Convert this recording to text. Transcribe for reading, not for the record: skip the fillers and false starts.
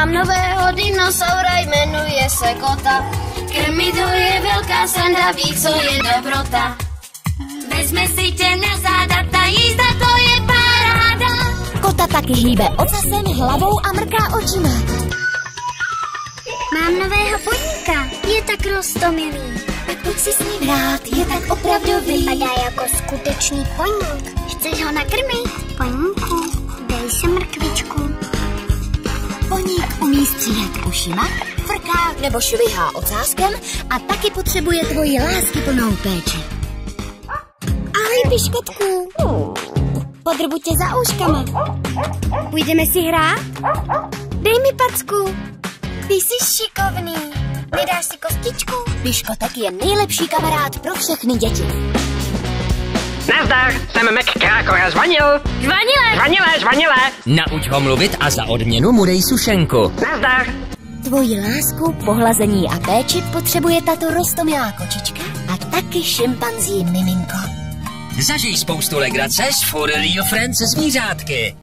Mám nového dinosaura, jmenuje se Kota. Krmit ho je velká sranda, ví, co je dobrota. Vezme si tě na záda, ta jízda to je paráda. Kota taky hýbe ocasem, hlavou a mrká očima. Mám nového poníka, je tak roztomilý. Tak pojď si s ním hrát, je tak opravdový. Vypadá jako skutečný poník. Chceš ho nakrmit? Poníku, dej si mrkvičku. Poník umí stříhat ušima, frká nebo švihá ocáskem a taky potřebuje tvoji láskyplnou péči. Ahoj, piškotku. Podrbu tě za uškama. Půjdeme si hrát? Dej mi packu. Ty jsi šikovný. Nedáš si kostičku? Piškotek je nejlepší kamarád pro všechny děti. Nazdar, jsem Mek Krákora, zvonil. Žvanile. Nauč ho mluvit a za odměnu mu dej sušenku. Nazdar. Tvoji lásku, pohlazení a péči potřebuje tato roztomilá kočička a taky šimpanzí miminko. Zažij spoustu legrace s For Real Friends zvířátky.